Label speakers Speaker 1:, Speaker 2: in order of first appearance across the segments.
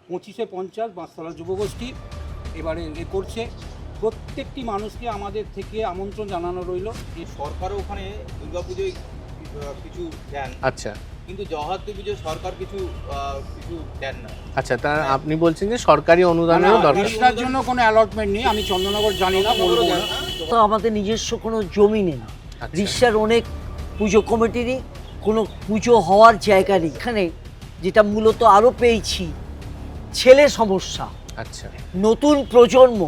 Speaker 1: 25-50 বাঁশতলা যুবগোষ্ঠী এবারে করছে। প্রত্যেকটি মানুষকে আমাদের থেকে আমন্ত্রণ জানানো রইল।
Speaker 2: এই সরকারও ওখানে দুর্গাপুজোয় কিছু দেন,
Speaker 3: আচ্ছা
Speaker 2: কিন্তু জগদ্ধাত্রী পুজোয় সরকার কিছু দেন না।
Speaker 3: আচ্ছা, তা আপনি বলছেন যে সরকারি অনুদানেরও দরকার।
Speaker 1: রিক্সার জন্য কোনো অ্যালটমেন্ট নেই, আমি চন্দননগর জানি না, বলবো না।
Speaker 4: তো আমাদের নিজস্ব কোনো জমি নেই,
Speaker 3: আচ্ছা।
Speaker 4: রিক্সার অনেক পুজো কমিটিরই কোনো পুজো হওয়ার জায়গা নেই। এখানে যেটা মূলত আরও পেয়েছি, ছেলে সমস্যা।
Speaker 3: আচ্ছা,
Speaker 4: নতুন প্রজন্ম,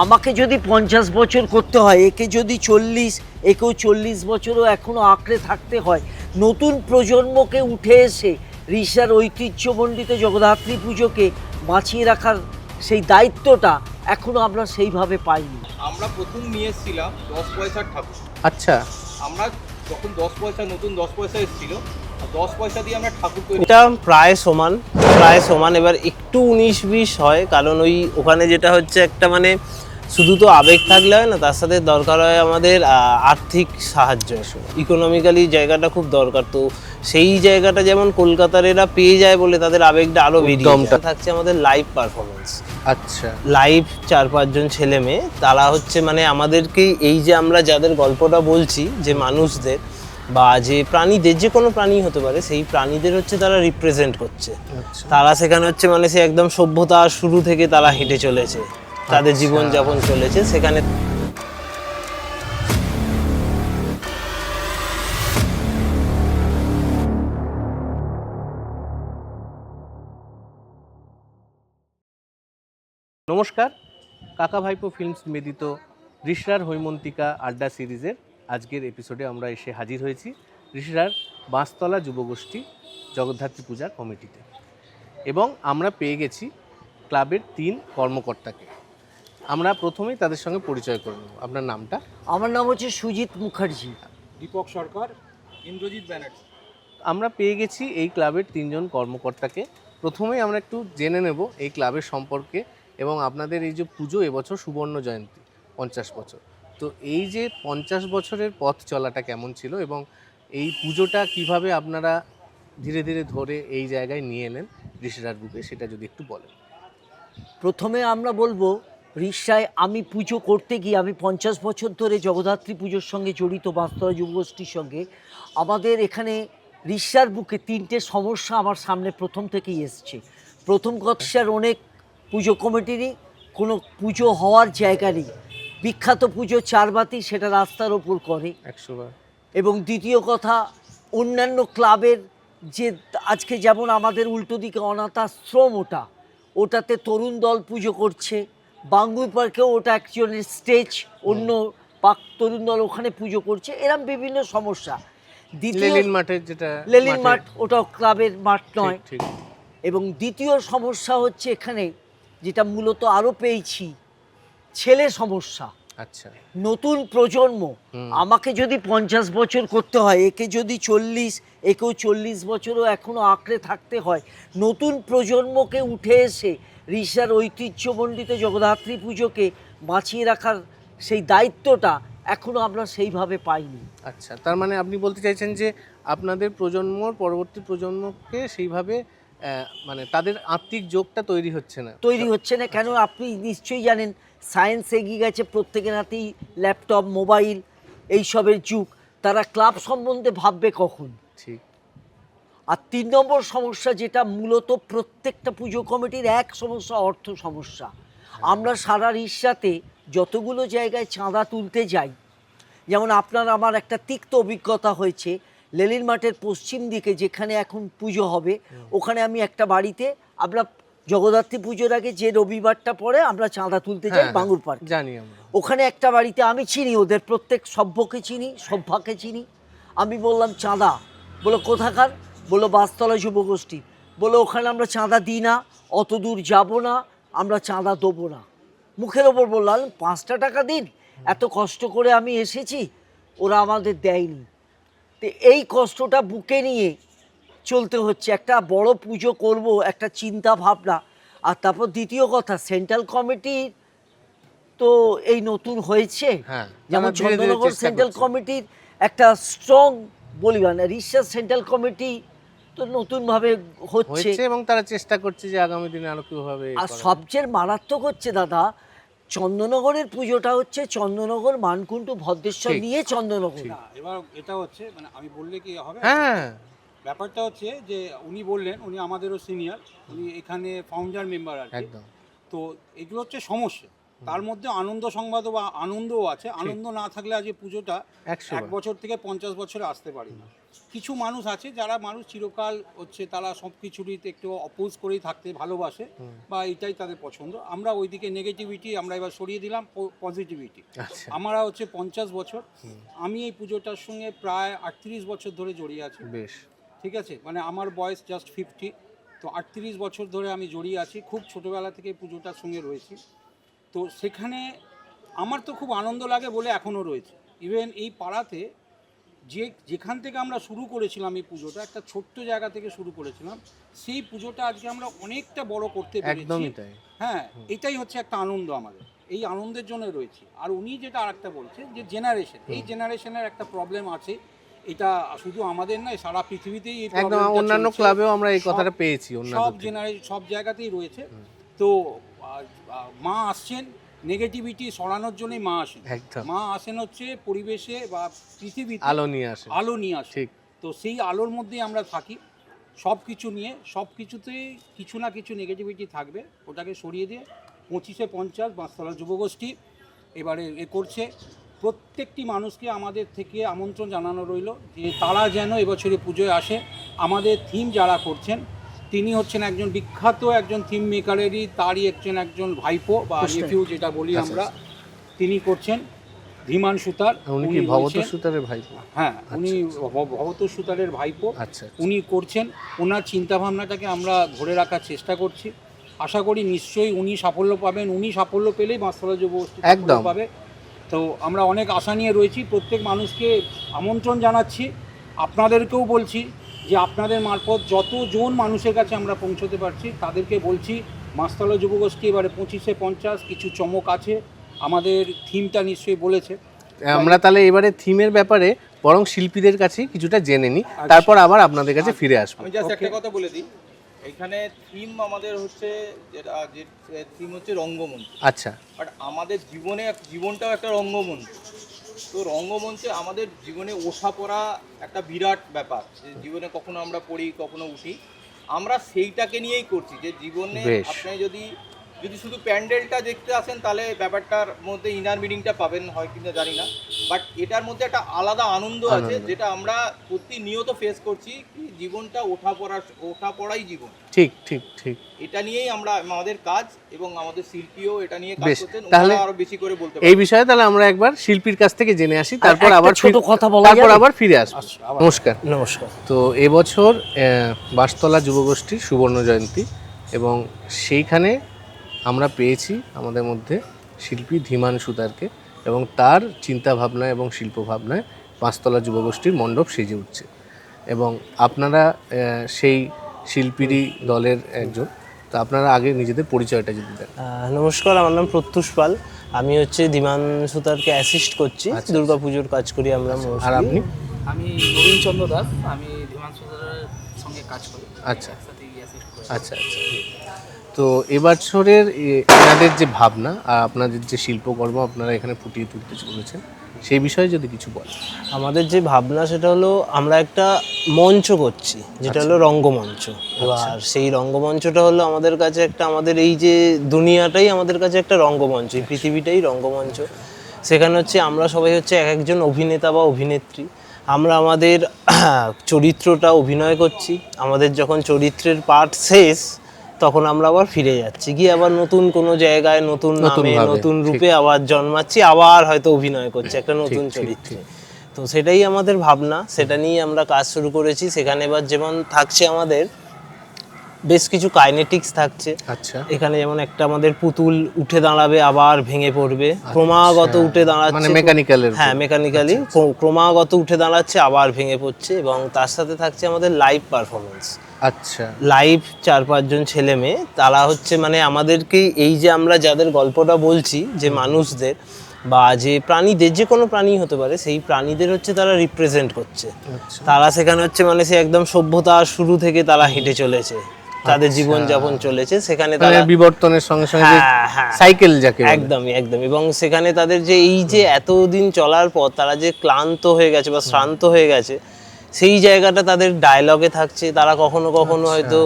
Speaker 4: আমাকে যদি 50 বছর করতে হয়, একে যদি 40, একেও 40 বছরও এখনো আঁকড়ে থাকতে হয়, নতুন প্রজন্মকে উঠে এসে রিক্সার ঐতিহ্যমণ্ডিত জগদ্ধাত্রী পুজোকে বাঁচিয়ে রাখার সেই দায়িত্বটা এখনো আমরা সেইভাবে পাইনি।
Speaker 2: আমরা প্রথম নিয়ে এসেছিলাম 10 পয়সার ঠাকুর।
Speaker 3: আচ্ছা,
Speaker 2: আমরা যখন 10 পয়সা, নতুন 10 পয়সা এসেছিল, 10 পয়সা দিয়ে আমরা ঠাকুর তৈরি।
Speaker 5: এটা প্রায় সমান। এবার একটু 19-20 হয়, কারণ ওখানে যেটা হচ্ছে একটা মানে শুধু তো আবেগ থাকলে হয় না, তার সাথে দরকার হয় আমাদের আর্থিক সাহায্য। ইকোনমিক্যালি জায়গাটা খুব দরকার। তো সেই জায়গাটা যেমন কলকাতার এরা পেয়ে যায় বলে তাদের আবেগটা আরও বেরিয়ে থাকছে। আমাদের লাইভ পারফরমেন্স,
Speaker 3: আচ্ছা,
Speaker 5: লাইভ 4-5 জন ছেলে মেয়ে, তারা হচ্ছে মানে আমাদেরকে এই যে আমরা যাদের গল্পটা বলছি, যে মানুষদের বা যে প্রাণীদের, যে কোনো প্রাণী হতে পারে, সেই প্রাণীদের হচ্ছে তারা রিপ্রেজেন্ট করছে। তারা সেখানে হচ্ছে মানে সে একদম সভ্যতা শুরু থেকে তারা হেঁটে চলেছে, তাদের জীবনযাপন চলেছে সেখানে।
Speaker 3: নমস্কার। কাকা ভাইপো ফিল্মস নিবেদিত ঋষরার হৈমন্তিকা আড্ডা সিরিজের আজকের এপিসোডে আমরা এসে হাজির হয়েছি ঋষরার বাঁশতলা যুবগোষ্ঠী জগদ্ধাত্রী পূজা কমিটিতে, এবং আমরা পেয়ে গেছি ক্লাবের 3 কর্মকর্তাকে। আমরা প্রথমেই তাদের সঙ্গে পরিচয় করে নেব। আপনার নামটা?
Speaker 4: আমার নাম হচ্ছে সুজিত মুখার্জি।
Speaker 1: দীপক সরকার।
Speaker 2: ইন্দ্রজিৎ ব্যানার্জি।
Speaker 3: আমরা পেয়ে গেছি এই ক্লাবের 3 জন কর্মকর্তাকে। প্রথমেই আমরা একটু জেনে নেব এই ক্লাবের সম্পর্কে, এবং আপনাদের এই যে পুজো, এবছর সুবর্ণ জয়ন্তী 50 বছর, তো এই যে 50 বছরের পথ চলাটা কেমন ছিল, এবং এই পুজোটা কিভাবে আপনারা ধীরে ধীরে ধরে এই জায়গায় নিয়ে এলেন ঋষরার গ্রুপে, সেটা যদি একটু বলেন।
Speaker 4: প্রথমে আমরা বলবো, রিক্সায় আমি পুজো করতে গিয়ে, আমি 50 বছর ধরে জগদ্ধাত্রী পুজোর সঙ্গে জড়িত, বাঁশতলা যুবগোষ্ঠীর সঙ্গে। আমাদের এখানে রিক্সার বুকে 3টে সমস্যা আমার সামনে প্রথম থেকেই এসছে। প্রথম কথার অনেক পুজো কমিটিরই কোনো পুজো হওয়ার জায়গা নেই। বিখ্যাত পুজো চারবাতি, সেটা রাস্তার ওপর করে
Speaker 3: 100 বার।
Speaker 4: এবং দ্বিতীয় কথা, অন্যান্য ক্লাবের যে আজকে যেমন আমাদের উল্টো দিকে অনাথ আশ্রম, ওটাতে তরুণ দল পুজো করছে, বাঙ্গুর পার্কেও ওটা অ্যাকচুয়ালি স্টেজ, অন্য পাক তরুণ দল ওখানে পুজো করছে, এরম বিভিন্ন সমস্যা।
Speaker 3: লেলিন মাঠের যেটা
Speaker 4: লেলিন মাঠ, ওটাও ক্লাবের মাঠ নয়।
Speaker 3: ঠিক।
Speaker 4: এবং দ্বিতীয় সমস্যা হচ্ছে এখানে যেটা মূলত আরও পেয়েছি, ছেলে সমস্যা।
Speaker 3: আচ্ছা,
Speaker 4: নতুন প্রজন্ম, আমাকে যদি 50 বছর করতে হয়, একে যদি 40, একেও 40 বছরও এখনো আঁকড়ে থাকতে হয়, নতুন প্রজন্মকে উঠে এসে রিক্সার ঐতিহ্যমণ্ডিত জগদ্ধাত্রী পুজোকে বাঁচিয়ে রাখার সেই দায়িত্বটা এখনো আমরা সেইভাবে পাইনি।
Speaker 3: আচ্ছা, তার মানে আপনি বলতে চাইছেন যে আপনাদের প্রজন্মর পরবর্তী প্রজন্মকে সেইভাবে মানে তাদের আত্মিক যোগটা তৈরি হচ্ছে না।
Speaker 4: কেন আপনি নিশ্চয়ই জানেন, সায়েন্স এগিয়ে গেছে, প্রত্যেকের হাতেই ল্যাপটপ, মোবাইল, এইসবের যুগ। তারা ক্লাব সম্বন্ধে ভাববে কখন?
Speaker 3: ঠিক।
Speaker 4: আর 3 নম্বর সমস্যা, যেটা মূলত প্রত্যেকটা পুজো কমিটির এক সমস্যা, অর্থ সমস্যা। আমরা সারা রিক্সাতে যতগুলো জায়গায় চাঁদা তুলতে যাই, যেমন আপনার আমার একটা তিক্ত অভিজ্ঞতা হয়েছে, লেলিন মাঠের পশ্চিম দিকে যেখানে এখন পুজো হবে, ওখানে আমি একটা বাড়িতে, আমরা জগদ্ধাত্রী পুজোর আগে যে রবিবারটা পরে আমরা চাঁদা তুলতে যাই বাঙ্গুর পার্ক,
Speaker 3: জানি আমরা।
Speaker 4: ওখানে একটা বাড়িতে আমি চিনি, ওদের প্রত্যেক সভ্যকে চিনি, সভ্যাকে চিনি। আমি বললাম চাঁদা, বলো কোথাকার? বলো বাঁশতলা যুবগোষ্ঠী। বলো ওখানে আমরা চাঁদা দিই না, অত দূর যাব না, আমরা চাঁদা দেবো না। মুখের ওপর বললাম 5 টাকা দিন, এত কষ্ট করে আমি এসেছি, ওরা আমাদের দেয়নি। তো এই কষ্টটা বুকে নিয়ে চলতে হচ্ছে। একটা বড় পুজো করব, একটা চিন্তা ভাবনা। আর তারপর দ্বিতীয় কথা, সেন্ট্রাল কমিটির তো এই নতুন হয়েছে, যেমন চন্দননগর সেন্ট্রাল কমিটির একটা স্ট্রং বলি, মানে রিক্সা সেন্ট্রাল কমিটি তো নতুনভাবে হচ্ছে।
Speaker 3: হচ্ছে এবং তারা চেষ্টা করছে যে আগামী দিনে আরো কিভাবে
Speaker 4: আর সবচেয়ে মারাত্মক হচ্ছে দাদা, চন্দননগরের পুজোটা হচ্ছে চন্দননগর, মানকুণ্ড, ভদ্রেশ্বর
Speaker 3: ঠিক।
Speaker 4: নিয়ে চন্দননগর।
Speaker 1: না, এবার এটা হচ্ছে মানে আমি বললে কি হবে,
Speaker 3: হ্যাঁ
Speaker 1: ব্যাপারটা হচ্ছে যে উনি বললেন, উনি আমাদেরও সিনিয়র, উনি এখানে ফাউন্ডার মেম্বার আর কি।
Speaker 3: একদম
Speaker 1: তো এগুলো হচ্ছে সমস্যা, তার মধ্যে আনন্দ সংবাদও বা আনন্দও আছে। আনন্দ না থাকলে আজ এই পুজোটা
Speaker 3: 100
Speaker 1: 1 বছর থেকে 50 বছরে আসতে পারি না। কিছু মানুষ আছে যারা মানুষ চিরকাল হচ্ছে তারা সব কিছুরই একটু অপোজ করেই থাকতে ভালোবাসে বা এটাই তাদের পছন্দ। আমরা ওইদিকে নেগেটিভিটি আমরা এবার সরিয়ে দিলাম, পজিটিভিটি।
Speaker 3: আচ্ছা
Speaker 1: আমরা হচ্ছে 50 বছর, আমি এই পুজোটার সঙ্গে প্রায় 38 বছর ধরে জড়িয়ে আছি।
Speaker 3: বেশ
Speaker 1: ঠিক আছে, মানে আমার বয়স জাস্ট 50, তো 38 বছর ধরে আমি জড়িয়ে আছি, খুব ছোটোবেলা থেকে পুজোটার সঙ্গে রয়েছি। তো সেখানে আমার তো খুব আনন্দ লাগে বলে এখনও রয়েছে। ইভেন এই পাড়াতে যেখান থেকে আমরা শুরু করেছিলাম এই পুজোটা, একটা ছোট্ট জায়গা থেকে শুরু করেছিলাম, সেই পুজোটা আজকে আমরা অনেকটা বড় করতে পেরেছি।
Speaker 3: একদমই তাই।
Speaker 1: হ্যাঁ, এটাই হচ্ছে একটা আনন্দ আমাদের, এই আনন্দের জন্য রয়েছে। আর উনি যেটা আরেকটা বলছেন যে জেনারেশন, এই জেনারেশনের একটা প্রবলেম আছে, এটা শুধু আমাদের নয়, সারা পৃথিবীতেই এই
Speaker 3: একদম,
Speaker 1: প্রবলেমটা
Speaker 3: অন্যান্য
Speaker 1: চলছে।
Speaker 3: ক্লাবেও আমরা এই
Speaker 1: সব-
Speaker 3: কথাটা পেয়েছি অন্যান্য
Speaker 1: সব
Speaker 3: থেকে।
Speaker 1: জেনারেশন সব জায়গাতেই রয়েছে। তো মা আসছেন নেগেটিভিটি সরানোর জন্যই মা আসেন।
Speaker 3: একদম
Speaker 1: মা আসেন হচ্ছে পরিবেশে বা পৃথিবীতে
Speaker 3: আলো নিয়ে আসে।
Speaker 1: আলো নিয়ে আসে।
Speaker 3: ঠিক
Speaker 1: তো সেই আলোর মধ্যেই আমরা থাকি, সব কিছু নিয়ে, সব কিছুতেই কিছু না কিছু নেগেটিভিটি থাকবে, ওটাকে সরিয়ে দিয়ে 25শে 50 বাঁশতলা যুবগোষ্ঠী এবারে করছে। প্রত্যেকটি মানুষকে আমাদের থেকে আমন্ত্রণ জানানো রইল যে তারা যেন এবছরে পুজোয় আসে। আমাদের থিম যারা করছেন তিনি হচ্ছেন একজন বিখ্যাত একজন থিম মেকারেরই তারই একজন ভাইপো বা নেফিউ যেটা বলি আমরা, তিনি করছেন ধীমান সুতার।
Speaker 3: উনি কি ভবত সুতারের ভাইপো?
Speaker 1: হ্যাঁ, উনি ভবত সুতারের ভাইপো।
Speaker 3: আচ্ছা
Speaker 1: উনি করছেন, ওনার চিন্তাভাবনাটাকে আমরা ধরে রাখার চেষ্টা করছি। আশা করি নিশ্চয়ই উনি সাফল্য পাবেন, উনি সাফল্য পেলেই বাঁশতলা যুবগোষ্ঠী
Speaker 3: একদম
Speaker 1: পাবে। তো আমরা অনেক আশা নিয়ে রয়েছি, প্রত্যেক মানুষকে আমন্ত্রণ জানাচ্ছি, আপনাদেরকেও বলছি যে আপনাদের মারফত যতজন মানুষের কাছে আমরা পৌঁছতে পারছি তাদেরকে বলছি বাঁশতলা যুবগোষ্ঠী এবারে 25শে 50 কিছু চমক আছে। আমাদের থিমটা নিশ্চয়ই বলেছে।
Speaker 3: আমরা তাহলে এবারে থিমের ব্যাপারে বরং শিল্পীদের কাছে কিছুটা জেনে নিই, তারপর আবার আপনাদের কাছে ফিরে আসবো।
Speaker 2: আমি জাস্ট একটা কথা বলে দিই, এখানে থিম আমাদের হচ্ছে যে থিম হচ্ছে রঙ্গমঞ্চ।
Speaker 3: আচ্ছা
Speaker 2: বাট আমাদের জীবনটাও একটা রঙ্গমঞ্চ। তো রঙ্গমঞ্চে আমাদের জীবনে ওঠা পড়া একটা বিরাট ব্যাপার, যে জীবনে কখনো আমরা পড়ি কখনো উঠি, আমরা সেইটাকে নিয়েই করছি। যে জীবনে
Speaker 3: বেশ।
Speaker 2: আপনি যদি শুধু প্যান্ডেলটা দেখতে আসেন তাহলে ব্যাপারটার মধ্যে ইনার মিনিংটা পাবেন হয় কিনা জানি না, বাট এটার মধ্যে একটা আলাদা আনন্দ আছে যেটা আমরা প্রতিনিয়ত ফেস করছি। কি জীবনটা ওঠা পড়াই জীবন,
Speaker 3: ঠিক ঠিক ঠিক।
Speaker 2: এটা নিয়েই আমরা আমাদের কাজ, এবং আমাদের শিল্পীও এটা নিয়ে কাজ
Speaker 3: বেশ,
Speaker 2: করছেন,
Speaker 3: তাহলে
Speaker 2: ওনারা আরো বেশি করে বলতে
Speaker 3: এই
Speaker 2: পারবেন।
Speaker 3: বিষয়ে তাহলে আমরা একবার শিল্পীর কাছ থেকে জেনে আসি, তারপর
Speaker 4: একটা
Speaker 3: আবার
Speaker 4: ছোট কথা বলা
Speaker 3: তারপর
Speaker 4: যাবে?
Speaker 3: আবার ফিরে আসবো। নমস্কার।
Speaker 5: নমস্কার।
Speaker 3: তো এবছর বাঁশতলা যুবগোষ্ঠীর সুবর্ণ জয়ন্তী, এবং সেইখানে আমরা পেয়েছি আমাদের মধ্যে শিল্পী ধীমান সুতারকে, এবং তার চিন্তাভাবনা এবং শিল্পভাবনায় বাঁশতলা যুবগোষ্ঠীর মণ্ডপ সেজে উঠছে। এবং আপনারা সেই শিল্পীরই দলের একজন, তো আপনারা আগে নিজেদের পরিচয়টা যদি দেন।
Speaker 5: নমস্কার, আমার নাম প্রত্যুষ পাল। আমি হচ্ছে ধীমান সুতারকে অ্যাসিস্ট করছি,
Speaker 3: আচ্ছা।
Speaker 5: দুর্গাপুজোর কাজ করি আমরা
Speaker 3: আর
Speaker 5: mostly।
Speaker 3: আপনি?
Speaker 6: আমি নবীন চন্দ্র দাস, আমি ধীমান সুতারের সঙ্গে কাজ করি।
Speaker 3: আচ্ছা
Speaker 6: একসাথে অ্যাসিস্ট করি।
Speaker 3: আচ্ছা আচ্ছা। তো এবছরের আপনাদের যে ভাবনা আর আপনাদের যে শিল্পকর্ম আপনারা এখানে ফুটিয়ে তুলতে চলেছেন, সেই বিষয়ে যদি কিছু বলেন।
Speaker 5: আমাদের যে ভাবনা সেটা হলো আমরা একটা মঞ্চ করছি, যেটা হলো রঙ্গমঞ্চ। এবার সেই রঙ্গমঞ্চটা হলো আমাদের কাছে একটা, আমাদের এই যে দুনিয়াটাই আমাদের কাছে একটা রঙ্গমঞ্চ, এই পৃথিবীটাই রঙ্গমঞ্চ। সেখানে হচ্ছে আমরা সবাই হচ্ছে এক একজন অভিনেতা বা অভিনেত্রী। আমরা আমাদের চরিত্রটা অভিনয় করছি, আমাদের যখন চরিত্রের পার্ট শেষ তখন আমরা আবার ফিরে যাচ্ছি, গিয়ে আবার নতুন কোনো জায়গায় নতুন নামে
Speaker 3: ভাবে,
Speaker 5: নতুন
Speaker 3: ঠিক।
Speaker 5: রূপে আবার জন্মাচ্ছি, আবার হয়তো অভিনয় করছি একটা নতুন
Speaker 3: ঠিক,
Speaker 5: চরিত্রে। তো সেটাই আমাদের ভাবনা, সেটা নিয়ে আমরা কাজ শুরু করেছি। সেখানে এবার যেমন থাকছে আমাদের বেশ কিছু কাইনেটিক্স থাকছে।
Speaker 3: আচ্ছা,
Speaker 5: এখানে যেমন একটা আমাদের পুতুল উঠে দাঁড়াবে আবার ভেঙে পড়বে, ক্রমাগত উঠে দাঁড়াচ্ছে,
Speaker 3: মানে মেকানিক্যালের।
Speaker 5: হ্যাঁ মেকানিক্যালি ক্রমাগত উঠে দাঁড়াচ্ছে আবার ভেঙে পড়ছে। এবং তার সাথে থাকছে আমাদের লাইভ পারফরমেন্স।
Speaker 3: আচ্ছা,
Speaker 5: লাইভ 4-5 জন ছেলে মেয়ে, তারা হচ্ছে মানে আমাদেরকে এই যে আমরা যাদের গল্পটা বলছি যে মানুষদের, বা যে প্রাণীদের, যে কোনো প্রাণী হতে পারে, সেই প্রাণীদের হচ্ছে তারা রিপ্রেজেন্ট করছে। তারা সেখানে হচ্ছে মানে সে একদম সভ্যতার শুরু থেকে তারা হেঁটে চলেছে, তাদের জীবনযাপন চলেছে সেখানে, তারা
Speaker 3: বিবর্তনের সঙ্গে সঙ্গে সাইকেল যাকে বলে।
Speaker 5: একদমই একদম। এবং সেখানে তাদের যে এই যে এতদিন চলার পর তারা যে ক্লান্ত হয়ে গেছে বা শ্রান্ত হয়ে গেছে, সেই জায়গাটা তাদের ডায়লগে থাকছে। তারা কখনো কখনো হয়তো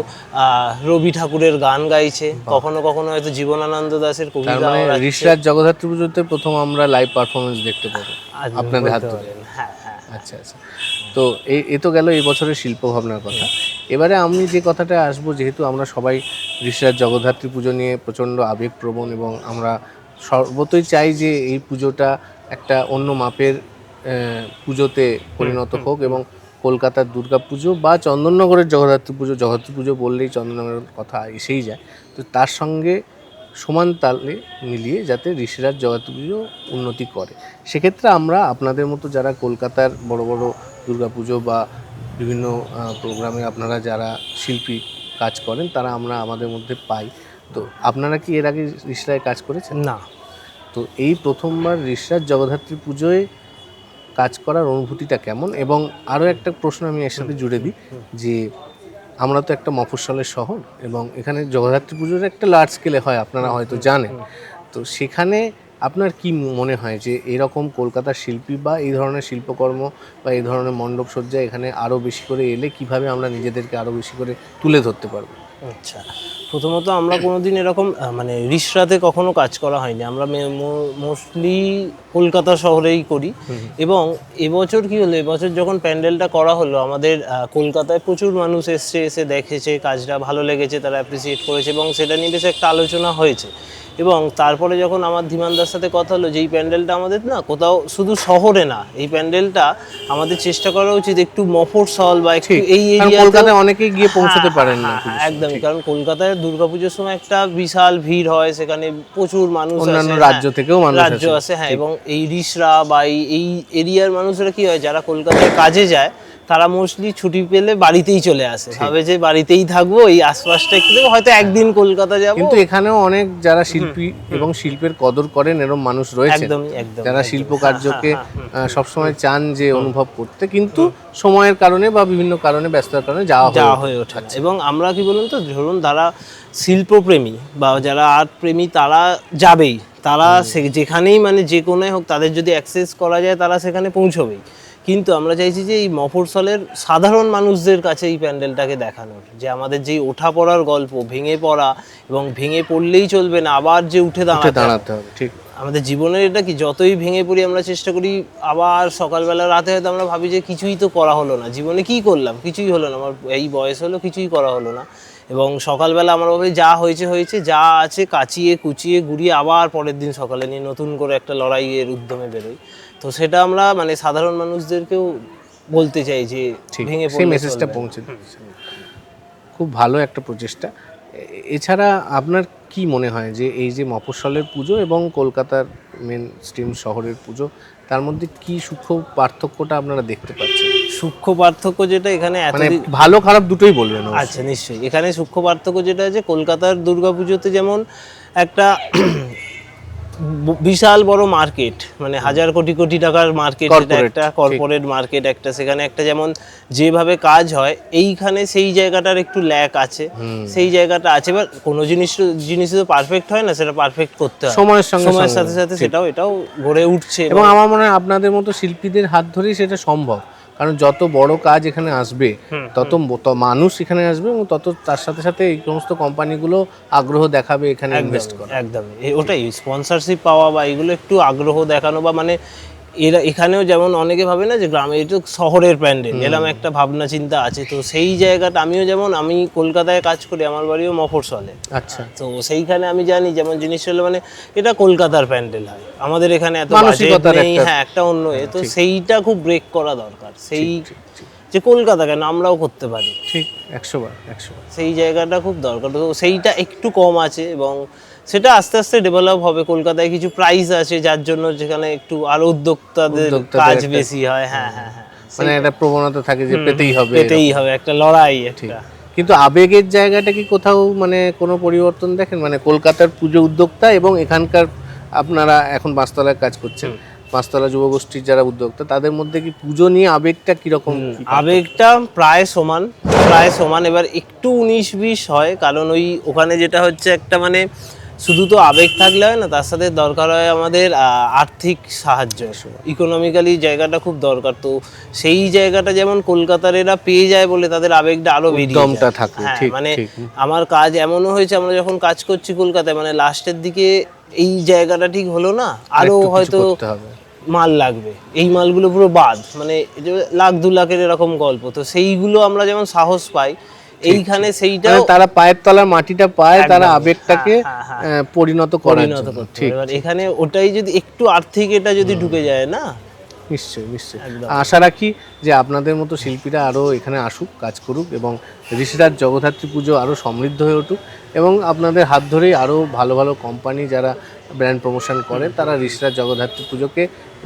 Speaker 5: রবি ঠাকুরের গান গাইছে, কখনো কখনো হয়তো জীবনানন্দ দাশের কবিতা।
Speaker 3: ঋষিরাজ জগদ্ধাত্রী পুজোতে প্রথম আমরা লাইভ পারফরমেন্স দেখতে পাবো আপনাদের হাত ধরে।
Speaker 5: হ্যাঁ হ্যাঁ।
Speaker 3: আচ্ছা আচ্ছা। তো এ তো গেল এই বছরের শিল্প ভাবনার কথা। এবারে আমি যে কথাটা আসবো, যেহেতু আমরা সবাই ঋষিরাজ জগদ্ধাত্রী পুজো নিয়ে প্রচণ্ড আবেগপ্রবণ এবং আমরা সর্বতই চাই যে এই পুজোটা একটা অন্য মাপের পুজোতে পরিণত হোক, এবং কলকাতার দুর্গা পুজো বা চন্দননগরের জগদ্ধাত্রী পুজো বললেই চন্দননগরের কথা এসেই যায়। তো তার সঙ্গে সমান তালে মিলিয়ে যাতে ঋষিরাজ জগদ্ধাত্রী পুজো উন্নতি করে, সেক্ষেত্রে আমরা আপনাদের মতো যারা কলকাতার বড় বড় দুর্গাপুজো বা বিভিন্ন প্রোগ্রামে আপনারা যারা শিল্পী কাজ করেন, তারা আমরা আমাদের মধ্যে পাই। তো আপনারা কি এর আগে ঋষিরায় কাজ করেছেন?
Speaker 5: না।
Speaker 3: তো এই প্রথমবার ঋষিরাজ জগদ্ধাত্রী পুজোয় কাজ করার অনুভূতিটা কেমন? এবং আরও একটা প্রশ্ন আমি এর সাথে জুড়ে দিই, যে আমরা তো একটা মফস্বলের শহর এবং এখানে জগদ্ধাত্রী পুজোর একটা লার্জ স্কেলে হয়, আপনারা হয়তো জানেন। তো সেখানে আপনার কি মনে হয় যে এরকম কলকাতার শিল্পী বা এই ধরনের শিল্পকর্ম বা এই ধরনের মণ্ডপসজ্জা এখানে আরও বেশি করে এলে কিভাবে আমরা নিজেদেরকে আরও বেশি করে তুলে ধরতে পারবো?
Speaker 5: আচ্ছা, প্রথমত আমরা কোনোদিন এরকম মানে রিষড়াতে কখনো কাজ করা হয়নি। আমরা মোস্টলি কলকাতা শহরেই করি। এবং এবছর কি হলো, এবছর যখন প্যান্ডেলটা করা হলো, আমাদের কলকাতায় প্রচুর মানুষ এসে দেখেছে কাজটা, ভালো লেগেছে, তারা অ্যাপ্রিসিয়েট করেছে এবং সেটা নিয়ে বেশ একটা আলোচনা হয়েছে। এবং তারপরে যখন আমার ধীমানদার সাথে কথা হলো যে এই প্যান্ডেলটা আমাদের না কোথাও শুধু শহরে না, এই প্যান্ডেলটা আমাদের চেষ্টা করা উচিত একটু মফস্বল বা একটু এই এরিয়া,
Speaker 3: কলকাতায় অনেকেই গিয়ে পৌঁছতে পারেন না।
Speaker 5: একদমই, কারণ কলকাতায় দুর্গাপুজোর সময় একটা বিশাল ভিড় হয়, সেখানে প্রচুর মানুষ আসে,
Speaker 3: অন্যান্য রাজ্য থেকেও রাজ্য
Speaker 5: আসে। হ্যাঁ, এবং এই রিষড়া বা এই এরিয়ার মানুষরা কি হয়, যারা কলকাতায় কাজে যায় তারা মোস্টলি ছুটি পেলে বাড়িতেই চলে আসে, ভাবে যে বাড়িতেই থাকবো, এই আশপাশটা একটু দেখবো, হয়তো একদিন কলকাতা যাবো।
Speaker 3: কিন্তু এখানেও অনেক যারা শিল্পী এবং শিল্পের কদর করেন এরকম মানুষ রয়েছে, যারা শিল্প কার্যকে সবসময় চান যে অনুভব করতে, কিন্তু সময়ের কারণে বা বিভিন্ন কারণে, ব্যস্ততার কারণে যাওয়া হয়ে ওঠে।
Speaker 5: এবং আমরা কি বলুন তো, ধরুন যারা শিল্পপ্রেমী বা যারা আর্ট প্রেমী তারা যাবেই, তারা যেখানেই মানে যে কোনোই হোক তাদের যদি অ্যাক্সেস করা যায় তারা সেখানে পৌঁছবেই। কিন্তু আমরা চাইছি যে এই মফস্বলের সাধারণ মানুষদের কাছে এই প্যান্ডেলটাকে দেখানোর, যে আমাদের যেই ওঠা পড়ার গল্প, ভেঙে পড়া এবং ভেঙে পড়লেই চলবে না, আবার যে উঠে দাঁড়াতে হবে। ঠিক, আমাদের জীবনের এটা কি, যতই ভেঙে পড়ি আমরা চেষ্টা করি আবার সকালবেলা, রাতে হয়তো আমরা ভাবি যে কিছুই তো করা হলো না, জীবনে কি করলাম, কিছুই হলো না, আমার এই বয়স হলো কিছুই করা হলো না। এবং সকালবেলা আমরা ভাবি যা হয়েছে হয়েছে, যা আছে কাচিয়ে কুচিয়ে গুড়িয়ে আবার পরের দিন সকালে নিয়ে নতুন করে একটা লড়াইয়ের উদ্যমে বেরোই। তো সেটা আমরা মানে সাধারণ মানুষদেরকেও বলতে চাই যে ভেঙে পড়লে সেই মেসেজটা পৌঁছে দিচ্ছে।
Speaker 3: খুব ভালো একটা প্রচেষ্টা। এছাড়া আপনার কি মনে হয় যে এই যে মফস্বলের পুজো এবং কলকাতার মেন স্ট্রিম শহরের পুজো, তার মধ্যে কি সূক্ষ্ম পার্থক্যটা আপনারা দেখতে পাচ্ছেন?
Speaker 5: সূক্ষ্ম পার্থক্য যেটা এখানে
Speaker 3: মানে ভালো খারাপ দুটোই বলবেন।
Speaker 5: আচ্ছা, নিশ্চয়ই। এখানে সূক্ষ্ম পার্থক্য যেটা আছে, কলকাতার দুর্গাপুজোতে যেমন একটা বিশাল বড় মার্কেট, মানে হাজার কোটি কোটি টাকার মার্কেট, একটা কর্পোরেট মার্কেট একটা, সেখানে একটা যেমন যেভাবে কাজ হয়, এইখানে সেই জায়গাটার একটু ল্যাক আছে, সেই জায়গাটা আছে। এবার কোনো জিনিস তো পারফেক্ট হয় না, সেটা পারফেক্ট করতে হয় সময়ের সাথে সাথে, এটাও গড়ে উঠছে।
Speaker 3: এবং আমার মনে হয় আপনাদের মতো শিল্পীদের হাত ধরেই সেটা সম্ভব, কারণ যত বড় কাজ এখানে আসবে তত মানুষ এখানে আসবে এবং তত তার সাথে সাথে এই সমস্ত কোম্পানিগুলো আগ্রহ দেখাবে এখানে ইনভেস্ট করা।
Speaker 5: একদমই, ওটাই স্পন্সরশিপ পাওয়া বা এগুলো একটু আগ্রহ দেখানো, বা মানে এরা এখানেও যেমন অনেকে ভাবে না যে গ্রামে এটা শহরের প্যান্ডেল, এরকম একটা ভাবনা চিন্তা আছে। তো সেই জায়গাটা আমিও, যেমন আমি কলকাতায় কাজ করি, আমার বাড়িও মফস্বলে।
Speaker 3: আচ্ছা,
Speaker 5: তো সেইখানে আমি জানি যেমন জিনিস হলো মানে এটা কলকাতার প্যান্ডেল হয়, আমাদের এখানে এত বাজেট নেই, হ্যাঁ একটা অন্য তো সেইটা খুব ব্রেক করা দরকার, সেই যে কলকাতা কেন আমরাও করতে পারি।
Speaker 3: ঠিক, 100
Speaker 5: সেই জায়গাটা খুব দরকার। তো সেইটা একটু কম আছে এবং সেটা আস্তে আস্তে ডেভেলপ হবে। কলকাতায় কিছু প্রাইস আছে যার জন্য, যেখানে একটু আরো উদ্যোক্তাদের কাজ বেশি হয়। হ্যাঁ হ্যাঁ হ্যাঁ,
Speaker 3: মানে একটা প্রবণতা থাকে যে পেতেই হবে,
Speaker 5: একটা লড়াই একটা।
Speaker 3: কিন্তু আবেগের জায়গাটা কি কোথাও মানে কোনো পরিবর্তন দেখেন? মানে কলকাতার পুজো উদ্যোক্তা এবং এখানকার আপনারা এখন বাঁশতলায় কাজ করছেন, বাঁশতলা যুবগোষ্ঠীর যারা উদ্যোক্তা, তাদের মধ্যে কি পুজো নিয়ে আবেগটা কীরকম?
Speaker 5: আবেগটা প্রায় সমান, এবার একটু 19-20 হয়, কারণ ওখানে যেটা হচ্ছে একটা মানে শুধু তো আবেগ থাকলে হয় না, তার সাথে দরকার হয় আমাদের আর্থিক সাহায্য, ইকোনমিক্যালি জায়গাটা খুব দরকার। তো সেই জায়গাটা যেমন কলকাতার এরা পেয়ে যায় বলে তাদের আবেগটা আরো বেরিয়ে
Speaker 3: উদ্যমটা
Speaker 5: যায়।
Speaker 3: থাকে,
Speaker 5: হ্যাঁ,
Speaker 3: ঠিক,
Speaker 5: মানে
Speaker 3: ঠিক।
Speaker 5: আমার কাজ এমনও হয়েছে, আমরা যখন কাজ করছি কলকাতায়, মানে লাস্টের দিকে এই জায়গাটা ঠিক হলো না, আরো
Speaker 3: একটু কিছু
Speaker 5: হয়তো
Speaker 3: করতে হবে।
Speaker 5: মাল লাগবে, এই মালগুলো পুরো বাদ, মানে এই যে 1,00,000 2,00,000 এরকম গল্প। তো সেইগুলো আমরা যেমন সাহস পাই এইখানে, সেইটাও
Speaker 3: মানে তারা পায়ের তলার মাটিটা পায়, তারা
Speaker 5: একদম,
Speaker 3: আবেগটাকে
Speaker 5: হ্যাঁ।
Speaker 3: পরিণত করার
Speaker 5: পরিণত
Speaker 3: জন্য।
Speaker 5: করতে
Speaker 3: ঠিক,
Speaker 5: হবে। এবার এখানে ওটাই যদি একটু আর্থিক এটা যদি ঢুকে যায় না,
Speaker 3: নিশ্চয়ই
Speaker 5: একদম।
Speaker 3: আশা রাখি যে আপনাদের মতো শিল্পীরা আরও এখানে আসুক, কাজ করুক, এবং ঋষিরাজ জগদ্ধাত্রী পুজো আরও সমৃদ্ধ হয়ে উঠুক, এবং আপনাদের হাত ধরেই আরও ভালো ভালো কোম্পানি যারা ব্র্যান্ড প্রমোশন করে তারা ঋষিরাজ জগদ্ধাত্রী পুজোকে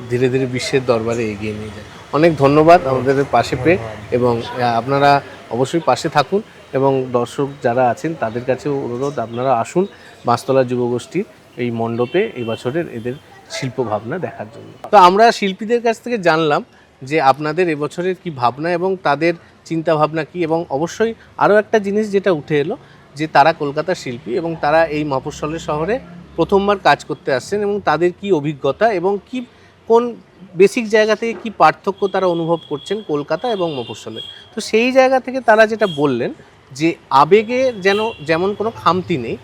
Speaker 3: ধীরে ধীরে বিশ্বের দরবারে এগিয়ে নিয়ে যায়। অনেক ধন্যবাদ আমাদের পাশে পেয়ে, এবং আপনারা অবশ্যই পাশে থাকুন, এবং দর্শক যারা আছেন তাদের কাছেও অনুরোধ, আপনারা আসুন বাঁশতলা যুবগোষ্ঠীর এই মণ্ডপে এই বছরের এদের শিল্প ভাবনা দেখার জন্য। তো আমরা শিল্পীদের কাছ থেকে জানলাম যে আপনাদের এবছরের কি ভাবনা এবং তাদের চিন্তা ভাবনা কি, এবং অবশ্যই আরও একটা জিনিস যেটা উঠে এলো যে তারা কলকাতার শিল্পী এবং তারা এই মফস্বলের শহরে প্রথমবার কাজ করতে আসছেন, এবং তাদের কি অভিজ্ঞতা এবং কি কোন বেসিক জায়গা থেকে কি পার্থক্য তারা অনুভব করছেন কলকাতা এবং মফস্বলে। তো সেই জায়গা থেকে তারা যেটা বললেন যে আবেগে যেমন কোনো খামতি নেই,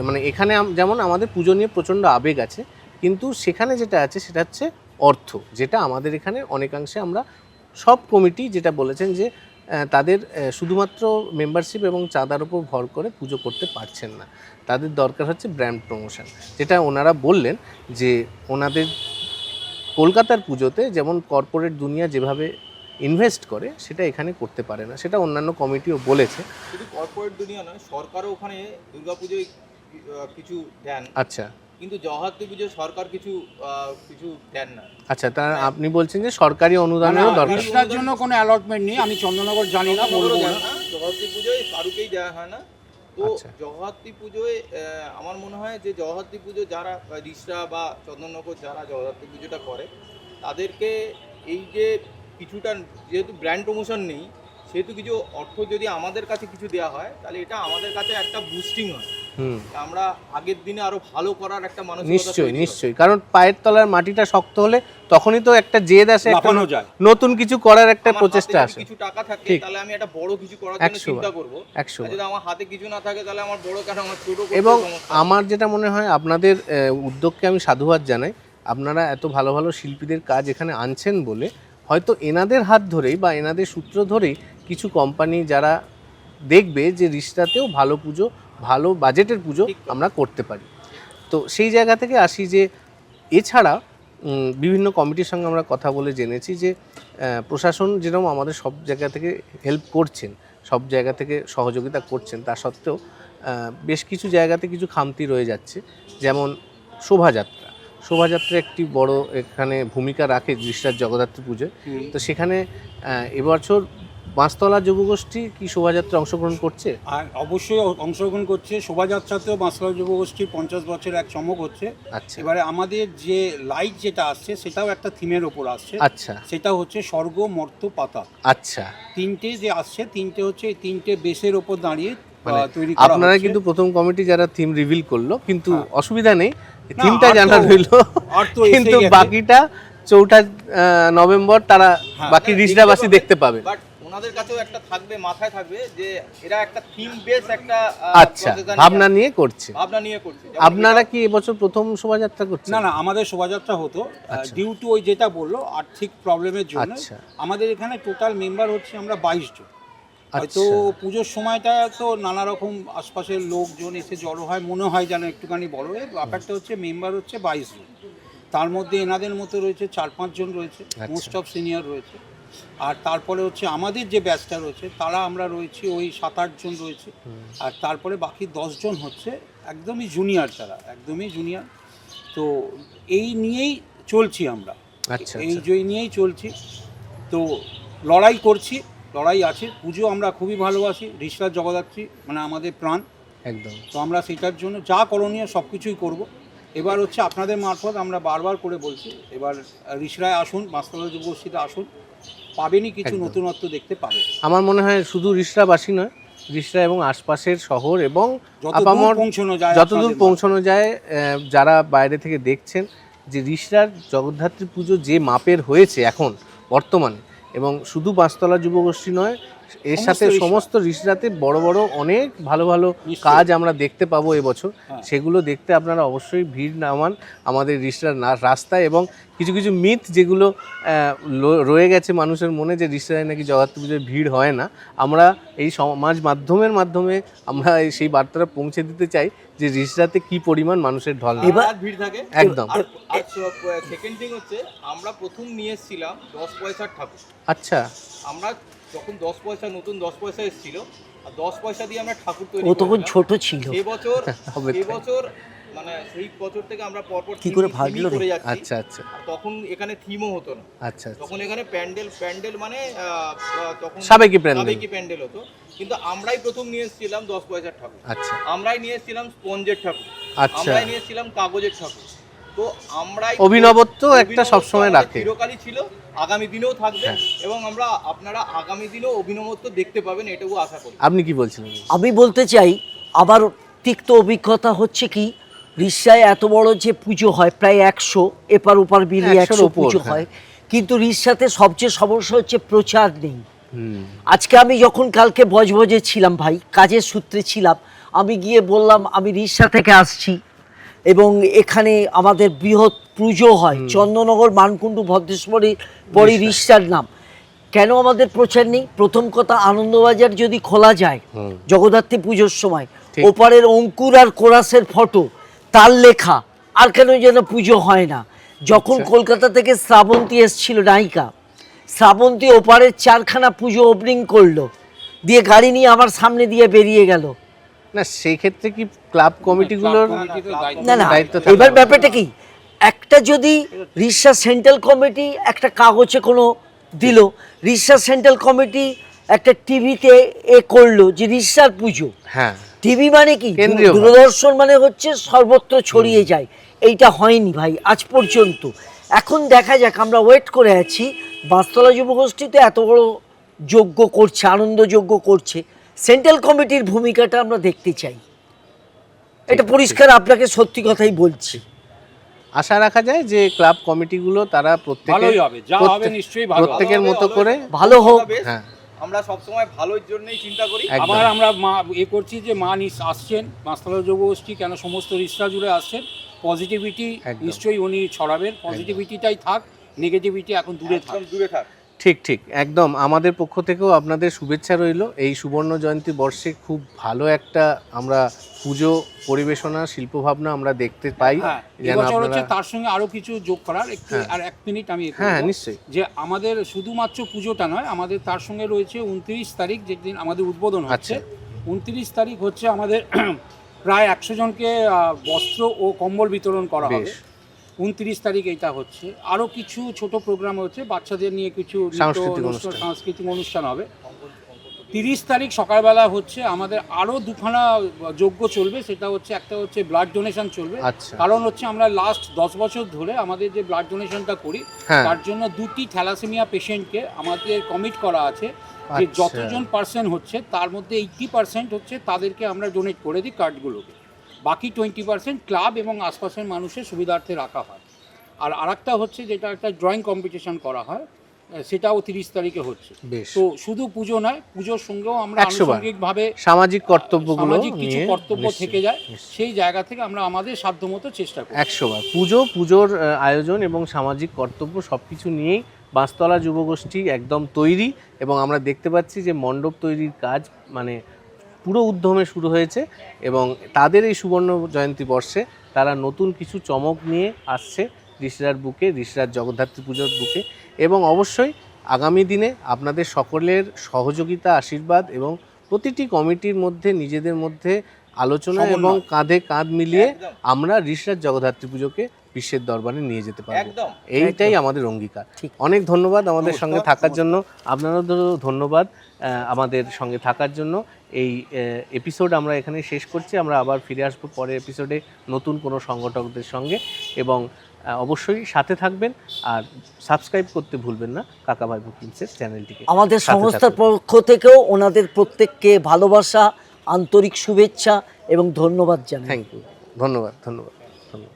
Speaker 3: মানে এখানে যেমন আমাদের পুজো নিয়ে প্রচণ্ড আবেগ আছে, কিন্তু সেখানে যেটা আছে সেটা হচ্ছে অর্থ, যেটা আমাদের এখানে অনেকাংশে আমরা সব কমিটি যেটা বলেছেন যে তাদের শুধুমাত্র মেম্বারশিপ এবং চাঁদার উপর ভর করে পুজো করতে পারছেন না, তাদের দরকার হচ্ছে ব্র্যান্ড প্রমোশন। যেটা ওনারা বললেন যে ওনাদের কলকাতার পুজোতে যেমন কর্পোরেট দুনিয়া যেভাবে ইনভেস্ট করে সেটা এখানে করতে পারে না, সেটা অন্যান্য কমিটিও বলেছে।
Speaker 2: শুধু কর্পোরেট দুনিয়া নয়, সরকারও ওখানে দুর্গাপুজোয় কিছু দেন,
Speaker 3: আচ্ছা
Speaker 2: কিন্তু জগদ্ধাত্রী পুজোয় সরকার কিছু দেন না।
Speaker 3: আচ্ছা, তা আপনি বলছেন যে সরকারি অনুদানেরও দরকার।
Speaker 1: রিক্সার জন্য কোনো অ্যালটমেন্ট নেই, আমি চন্দ্রনগর জানি না, বলবো না।
Speaker 2: জগদ্ধাত্রী পুজোয় কারুকেই দেওয়া হয় না। তো
Speaker 3: আচ্ছা।
Speaker 2: জগদ্ধাত্রী পুজোয় আমার মনে হয় যে জগদ্ধাত্রী পুজো যারা রিসরা বা চন্দননগর যারা জগদ্ধাত্রী পুজোটা করে, তাদেরকে এই যে কিছুটা, যেহেতু ব্র্যান্ড প্রমোশন নেই, সেহেতু কিছু অর্থ যদি আমাদের কাছে কিছু দেওয়া হয়, তাহলে এটা আমাদের কাছে একটা বুস্টিং হয়, আমরা আগের দিনে আরো ভালো করার একটা মানসিকতা।
Speaker 3: নিশ্চয়ই, কারণ পায়ের তলার মাটিটা শক্ত হলে তখনই তো একটা জেদ আসে, একটা
Speaker 1: লাফানো যায়,
Speaker 3: নতুন কিছু করার একটা প্রচেষ্টা আসে।
Speaker 2: কিছু টাকা থাকে
Speaker 3: ঠিক।
Speaker 2: তাহলে আমি একটা বড় কিছু করার জন্য
Speaker 3: 100
Speaker 2: চিন্তা করব।
Speaker 3: 100
Speaker 2: যদি আমার হাতে কিছু না থাকে তাহলে আমার বড় কেন, আমার ছোট করতে
Speaker 3: এবং
Speaker 2: সমস্যা।
Speaker 3: আমার যেটা মনে হয় আপনাদের উদ্যোগকে আমি সাধুবাদ জানাই, আপনারা এত ভালো ভালো শিল্পীদের কাজ এখানে আনছেন বলে হয়তো এনাদের হাত ধরেই বা এনাদের সূত্র ধরেই কিছু কোম্পানি যারা দেখবে যে রিষ্টাতেও ভালো পুজো, ভালো বাজেটের পুজো আমরা করতে পারি। তো সেই জায়গা থেকে আসি যে এছাড়া বিভিন্ন কমিটির সঙ্গে আমরা কথা বলে জেনেছি যে প্রশাসন যেরকম আমাদের সব জায়গা থেকে হেল্প করছেন, সব জায়গা থেকে সহযোগিতা করছেন, তা সত্ত্বেও বেশ কিছু জায়গাতে কিছু খামতি রয়ে যাচ্ছে, যেমন শোভাযাত্রা একটি বড় এখানে ভূমিকা রাখে ঋষিরাজ জগদ্ধাত্রী পুজোয়। তো সেখানে এবছর বাঁশতলা যুবগোষ্ঠী কি শোভাযাত্রা অংশগ্রহণ করছে?
Speaker 1: আর অবশ্যই অংশগ্রহণ করছে। শোভাযাত্রাতেও বাঁশতলা যুবগোষ্ঠীর 50 বছর এক চমক হচ্ছে।
Speaker 3: আচ্ছা
Speaker 1: এবারে আমাদের যে লাইট যেটা আসছে সেটাও একটা থিমের ওপর আসছে।
Speaker 3: আচ্ছা
Speaker 1: সেটা হচ্ছে স্বর্গ মর্ত্য পাতাল।
Speaker 3: আচ্ছা,
Speaker 1: তিনটে যে আসছে, তিনটে হচ্ছে এই তিনটে বেসের ওপর দাঁড়িয়ে
Speaker 3: মানে
Speaker 1: তৈরি করা
Speaker 3: আপনারা
Speaker 1: হচ্ছে।
Speaker 3: কিন্তু প্রথম কমিটি যারা থিম রিভিল করলো, কিন্তু অসুবিধা নেই,
Speaker 1: না,
Speaker 3: থিমটা
Speaker 1: আর তো-
Speaker 3: জানা রইল,
Speaker 1: আর তো এসেই
Speaker 3: কিন্তু
Speaker 1: গেছে।
Speaker 3: বাকিটা 4 নভেম্বর তারা
Speaker 1: হ্যাঁ,
Speaker 3: বাকি ঋষিরাবাসী দেখতে পাবে।
Speaker 2: বাট ওনাদের কাছেও একটা থাকবে, মাথায় থাকবে যে এরা একটা থিম বেস একটা
Speaker 3: আচ্ছা, ভাবনা নিয়ে করছে।
Speaker 2: করছে।
Speaker 3: আপনারা কি এবছর প্রথম শোভাযাত্রা করছেন?
Speaker 1: না, আমাদের শোভাযাত্রা হতো
Speaker 3: আচ্ছা।
Speaker 1: ডিউ টু ওই যেটা বললো আর্থিক প্রবলেমের জন্য।
Speaker 3: আচ্ছা।
Speaker 1: আমাদের এখানে টোটাল মেম্বার হচ্ছে আমরা 22 জন। হয়তো
Speaker 3: আচ্ছা।
Speaker 1: পুজোর সময়টা তো নানা রকম আশপাশের লোকজন এসে জড়ো হয়, মনে হয় যেন একটুখানি বড় হয়। ব্যাপারটা হচ্ছে মেম্বার হচ্ছে 22 জন, তার মধ্যে এনাদের মতো রয়েছে 4-5 জন রয়েছে, মোস্ট অফ সিনিয়র রয়েছে। আর তারপরে হচ্ছে আমাদের যে ব্যাচটা রয়েছে তারা আমরা রয়েছি ওই 7-8 জন রয়েছে। আর তারপরে বাকি 10 জন হচ্ছে একদমই জুনিয়র, তারা একদমই জুনিয়র। তো এই নিয়েই চলছি আমরা,
Speaker 3: আচ্ছা,
Speaker 1: এই নিয়েই চলছি। তো লড়াই করছি, লড়াই আছে। পুজো আমরা খুবই ভালোবাসি, ঋষিরাজ জগদ্ধাত্রী মানে আমাদের প্রাণ।
Speaker 3: একদম।
Speaker 1: তো আমরা সেটার জন্য যা করণীয় সব কিছুই করবো এবার হচ্ছে আপনাদের মারফত আমরা বারবার করে বলছি, এবার রিসরায় আসুন, মাস্তলা যুবগোষ্ঠীতে আসুন, পাবেনই কিছু
Speaker 3: একদম।
Speaker 1: নতুনত্ব দেখতে পাবেন।
Speaker 3: আমার মনে হয় শুধু রিষড়াবাসী নয়, রিষড়া এবং আশপাশের শহর এবং
Speaker 1: যতদূর
Speaker 3: আপামর
Speaker 1: পৌঁছানো যায়
Speaker 3: যতদূর
Speaker 1: আপনাদের
Speaker 3: পৌঁছানো যায়, যারা বাইরে থেকে দেখছেন যে রিষড়ার জগদ্ধাত্রী পুজো যে মাপের হয়েছে এখন বর্তমানে, এবং শুধু পাঁচতলা যুবগোষ্ঠী নয়, এর সাথে
Speaker 1: রিষড়া।
Speaker 3: সমস্ত রিষড়াতে বড় বড় অনেক ভালো ভালো
Speaker 1: নিশ্চয়ই।
Speaker 3: কাজ আমরা দেখতে পাবো এবছর।
Speaker 1: হ্যাঁ।
Speaker 3: সেগুলো দেখতে আপনারা অবশ্যই ভিড় নামান আমাদের রিষড়ার রাস্তায়, এবং কিছু কিছু মিথ যেগুলো রয়ে গেছে মানুষের মনে যে রিষড়ায় নাকি জগদ্ধাত্রী পুজোয় ভিড় হয় না, আমরা এই সমাজ মাধ্যমে আমরা সেই বার্তাটা পৌঁছে দিতে চাই যে রিষড়াতে কি পরিমাণ মানুষের ঢল নেই।
Speaker 4: এবার-
Speaker 2: আর ভিড় থাকে।
Speaker 3: একদম।
Speaker 2: আর সেকেন্ড থিং হচ্ছে, আমরা প্রথম নিয়ে এসেছিলাম 10 পয়সার ঠাকুর।
Speaker 3: আচ্ছা,
Speaker 2: আমরা যখন 10 পয়সা, নতুন 10 পয়সা এসেছিল, আর 10 পয়সা দিয়ে আমরা ঠাকুর তৈরি
Speaker 4: ও তখন
Speaker 2: করেছিলাম।
Speaker 4: ছোট ছিল।
Speaker 3: হবে তাই।
Speaker 2: এবছর মানে সেই বছর থেকে আমরা পরপর
Speaker 4: কি করে
Speaker 2: theme
Speaker 4: ভাগলো রে?
Speaker 2: করে যাচ্ছি।
Speaker 3: আচ্ছা আচ্ছা
Speaker 2: আর তখন এখানে থিমও হতো না,
Speaker 3: আচ্ছা আচ্ছা।
Speaker 2: তখন এখানে প্যান্ডেল মানে তখন
Speaker 3: সাবেকি প্যান্ডেল।
Speaker 2: সাবেকি প্যান্ডেল হতো। কিন্তু আমরাই প্রথম নিয়ে এসেছিলাম 10 পয়সার ঠাকুর,
Speaker 3: আচ্ছা
Speaker 2: আমরাই নিয়ে এসেছিলাম স্পঞ্জের ঠাকুর,
Speaker 3: আচ্ছা।
Speaker 2: আমরাই নিয়ে এসেছিলাম কাগজের ঠাকুর। তো আমরাই
Speaker 3: অভিনবত্ব একটা সবসময়
Speaker 2: আমাদের
Speaker 3: রাখে।
Speaker 2: চিরকালই ছিল, আগামী দিনেও থাকবে,
Speaker 3: হ্যাঁ।
Speaker 2: এবং আপনারা আগামী দিনেও অভিনবত্ব দেখতে পাবেন, এটুকু আশা করি।
Speaker 3: আপনি কি বলছিলেন?
Speaker 4: আমি বলতে চাই, আবার তিক্ত অভিজ্ঞতা হচ্ছে কি, রিষড়ায় এত বড় যে পুজো হয়, প্রায় 100 এপার ওপার মিলিয়ে
Speaker 3: 100
Speaker 4: 100
Speaker 3: ওপর,
Speaker 4: পুজো
Speaker 3: হ্যাঁ।
Speaker 4: হয়, কিন্তু রিষড়াতে সবচেয়ে সমস্যা হচ্ছে প্রচার নেই।
Speaker 3: হুম,
Speaker 4: আজকে আমি যখন কালকে বজবজে ছিলাম ভাই, কাজের সূত্রে ছিলাম, আমি গিয়ে বললাম আমি রিষড়া থেকে আসছি এবং এখানে আমাদের বৃহৎ পুজো হয়, চন্দননগর মানকুণ্ডু ভদ্রেশ্বরী পরে রিষড়ার নাম। কেন আমাদের প্রচার নেই? প্রথম কথা, আনন্দবাজার যদি খোলা যায় জগদ্ধাত্রী পুজোর সময়,
Speaker 3: ঠিক।
Speaker 4: ওপারের অঙ্কুর আর কোরাসের ফটো, তার লেখা, আর কেন যেন পুজো হয় না। যখন কলকাতা থেকে শ্রাবন্তী এসেছিল নায়িকা, শ্রাবন্তী ওপারের 4খানা পুজো ওপেনিং করলো, দিয়ে গাড়ি নিয়ে আমার সামনে দিয়ে বেরিয়ে গেল।
Speaker 3: না সেই ক্ষেত্রে কি ক্লাব কমিটিগুলোর
Speaker 4: না না,
Speaker 3: দায়িত্ব থাকে?
Speaker 4: এবার ব্যাপারটা কি, একটা যদি রিষড়া সেন্ট্রাল কমিটি একটা কাগজে কোনো দিল, রিষড়া সেন্ট্রাল কমিটি একটা টিভিতে করলো যে রিষড়ার পুজো,
Speaker 3: হ্যাঁ,
Speaker 4: টিভি মানে কি,
Speaker 3: কেন্দ্রীয় ভাবে।
Speaker 4: দূরদর্শন মানে হচ্ছে সর্বত্র ছড়িয়ে যায়, এইটা হয়নি ভাই আজ পর্যন্ত। এখন দেখা যাক, আমরা ওয়েট করে আছি। বাসতলা যুবগোষ্ঠীতে এত বড় যজ্ঞ করছে, আনন্দ যজ্ঞ করছে, সেন্ট্রাল কমিটির ভূমিকাটা আমরা দেখতে চাই। এটা পরিষ্কার আপনাকে সত্যি কথাই বলছি।
Speaker 3: আশা রাখা যায় যে ক্লাব কমিটিগুলো তারা
Speaker 1: ভালোই হবে, যা হবে নিশ্চয়ই ভালো হবে।
Speaker 3: প্রত্যেকের মতো করে,
Speaker 4: ভালো হোক।
Speaker 3: হ্যাঁ
Speaker 2: আমরা সবসময় ভালোর জন্যই চিন্তা করি।
Speaker 3: একদম।
Speaker 1: আবার আমরা করছি যে আসছেন মাস্তলা যুবগোষ্ঠী, কেন সমস্ত রিষড়া জুড়ে আসছেন, পজিটিভিটি
Speaker 3: একদম।
Speaker 1: নিশ্চয়ই উনি ছড়াবেন, পজিটিভিটিটাই থাক, নেগেটিভিটি এখন দূরে থাক।
Speaker 2: একদম দূরে থাক।
Speaker 3: ঠিক একদম। আমাদের পক্ষ থেকেও আপনাদের শুভেচ্ছা রইল। এই সুবর্ণ জয়ন্তী বর্ষে খুব ভালো একটা আমরা পুজো পরিবেশনা, শিল্পভাবনা আমরা দেখতে পাই।
Speaker 1: হ্যাঁ,
Speaker 3: যেন
Speaker 1: এবছর হচ্ছে
Speaker 3: আপনারা,
Speaker 1: তার সঙ্গে আরো কিছু যোগ করার একটু,
Speaker 3: হ্যাঁ।
Speaker 1: আর 1 মিনিট আমি
Speaker 3: হ্যাঁ নিশ্চয়ই,
Speaker 1: যে আমাদের শুধুমাত্র পুজোটা নয়, আমাদের তার সঙ্গে রয়েছে 29 তারিখ, যেদিন আমাদের উদ্বোধন হচ্ছে।
Speaker 3: আচ্ছা।
Speaker 1: 29 তারিখ হচ্ছে আমাদের প্রায় 100 জনকে বস্ত্র ও কম্বল বিতরণ করা হবে।
Speaker 3: বেশ।
Speaker 1: 29 তারিখ এইটা হচ্ছে। আরও কিছু ছোট প্রোগ্রাম হচ্ছে, বাচ্চাদের নিয়ে কিছু নৃত্য
Speaker 3: সাংস্কৃতিক
Speaker 1: অনুষ্ঠান,
Speaker 3: অনুষ্ঠান।
Speaker 1: সাংস্কৃতিক অনুষ্ঠান হবে। 30 তারিখ সকালবেলা হচ্ছে আমাদের আরও দুখানা যজ্ঞ চলবে, সেটা হচ্ছে একটা হচ্ছে ব্লাড ডোনেশন চলবে।
Speaker 3: আচ্ছা।
Speaker 1: কারণ হচ্ছে আমরা লাস্ট 10 বছর ধরে আমাদের যে ব্লাড ডোনেশনটা করি,
Speaker 3: হ্যাঁ।
Speaker 1: তার জন্য 2টি থ্যালাসেমিয়া পেশেন্টকে আমাদের কমিট করা আছে যে
Speaker 3: আচ্ছা।
Speaker 1: যতজন পার্সেন্ট হচ্ছে তার মধ্যে 80% হচ্ছে তাদেরকে আমরা ডোনেট করে দিই কার্ডগুলোকে, বাকি 20% ক্লাব এবং আশপাশের মানুষের সুবিধার্থে রাখা হয়। আর আরেকটা হচ্ছে যেটা একটা ড্রয়িং কম্পিটিশন করা হয়, সেটাও 30 তারিখে হচ্ছে।
Speaker 3: বেশ।
Speaker 1: তো শুধু পুজো নয়, পুজোর সঙ্গেও আমরা
Speaker 3: 100 বার।
Speaker 1: আনুষঙ্গিকভাবে
Speaker 3: সামাজিক কর্তব্যগুলো
Speaker 1: সামাজিক কিছু
Speaker 3: নিয়ে
Speaker 1: কর্তব্য
Speaker 3: নিশ্চয়ই,
Speaker 1: থেকে যায়,
Speaker 3: নিশ্চয়ই।
Speaker 1: সেই জায়গা থেকে আমরা আমাদের সাধ্যমতো চেষ্টা করি।
Speaker 3: 100 বার পুজোর আয়োজন এবং সামাজিক কর্তব্য সব কিছু নিয়েই বাঁশতলা যুবগোষ্ঠী একদম তৈরি, এবং আমরা দেখতে পাচ্ছি যে মণ্ডপ তৈরির কাজ মানে পুরো উদ্যমে শুরু হয়েছে, এবং তাদের এই সুবর্ণ জয়ন্তী বর্ষে তারা নতুন কিছু চমক নিয়ে আসছে রিষড়ার বুকে, রিষড়ার জগদ্ধাত্রী পুজোর বুকে। এবং অবশ্যই আগামী দিনে আপনাদের সকলের সহযোগিতা, আশীর্বাদ এবং প্রতিটি কমিটির মধ্যে নিজেদের মধ্যে আলোচনা এবং
Speaker 1: সমন্বয়।
Speaker 3: কাঁধে কাঁধ মিলিয়ে
Speaker 2: একদম।
Speaker 3: আমরা রিষড়ার জগদ্ধাত্রী পুজোকে বিশ্বের দরবারে নিয়ে যেতে পারবো।
Speaker 2: একদম।
Speaker 3: এইটাই আমাদের অঙ্গীকার।
Speaker 4: ঠিক।
Speaker 3: অনেক ধন্যবাদ আমাদের সঙ্গে থাকার জন্য, আপনাদেরও ধন্যবাদ আমাদের সঙ্গে থাকার জন্য। এই এপিসোড আমরা এখানে শেষ করছি, আমরা আবার ফিরে আসবো পরের এপিসোডে নতুন কোনো সংগঠকদের সঙ্গে, এবং অবশ্যই সাথে থাকবেন আর সাবস্ক্রাইব করতে ভুলবেন না কাকাভাই বুকিংসের চ্যানেলটিকে।
Speaker 4: আমাদের
Speaker 3: সাথে
Speaker 4: সংস্থার
Speaker 3: থাকবেন।
Speaker 4: পক্ষ থেকেও ওনাদের প্রত্যেককে ভালোবাসা, আন্তরিক শুভেচ্ছা এবং ধন্যবাদ জানাই।
Speaker 3: থ্যাংক ইউ, ধন্যবাদ ধন্যবাদ ধন্যবাদ।